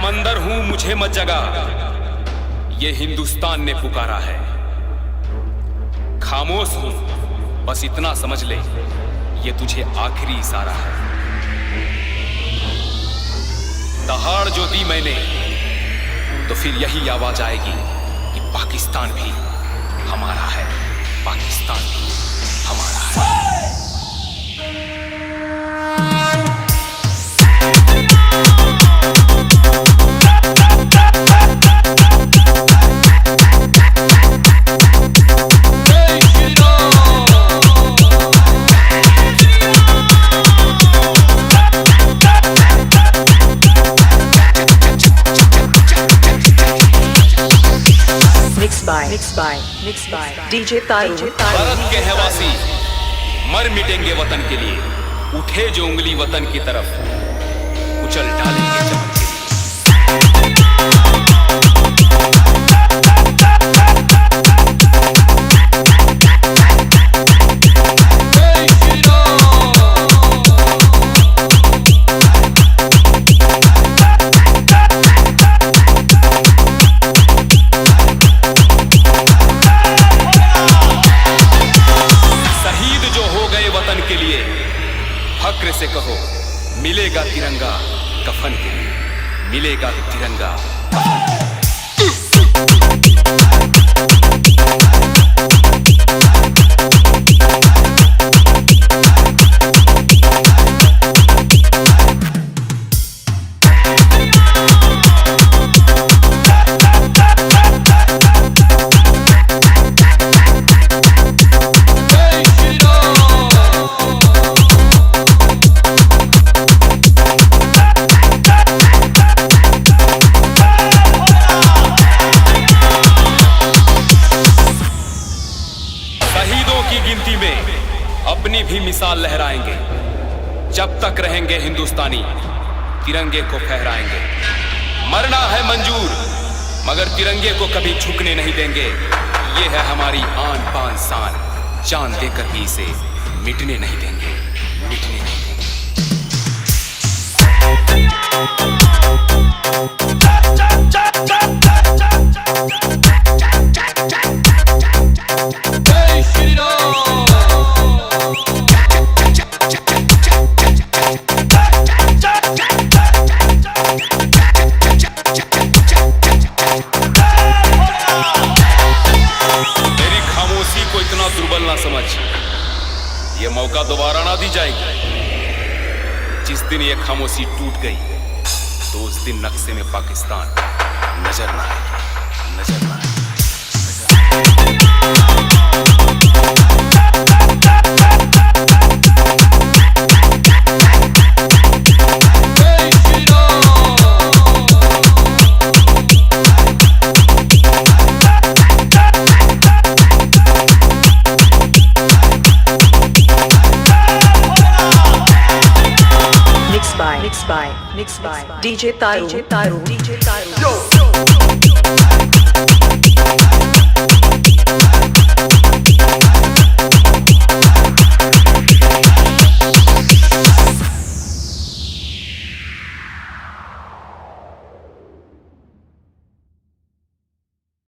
समंदर हूं मुझे मत जगा, ये हिंदुस्तान ने पुकारा है। खामोश हूं बस इतना समझ ले, ये तुझे आखिरी इशारा है। दहाड़ जो दी मैंने तो फिर यही आवाज आएगी कि पाकिस्तान भी हमारा है, पाकिस्तान भी हमारा है। Mixed by DJ Taru। Bharat के हैवासी मर मिटेंगे वतन के लिए, उठे जो उंगली वतन की तरफ कुचल डालेंगे चमन के लिए। फक्र से कहो मिलेगा तिरंगा कफन के लिए, मिलेगा तिरंगा कफन के लिए। गिनती में अपनी भी मिसाल लहराएंगे, जब तक रहेंगे हिंदुस्तानी तिरंगे को फहराएंगे। मरना है मंजूर मगर तिरंगे को कभी झुकने नहीं देंगे, ये है हमारी आन बान शान, जान देकर भी इसे मिटने नहीं देंगे, मिटने नहीं देंगे। दुर्बल ना समझ, ये मौका दोबारा ना दी जाएगी। जिस दिन ये खामोशी टूट गई तो उस दिन नक्शे में पाकिस्तान नजर ना आएगी, नजर ना आएगी। Mixed by DJ Taru।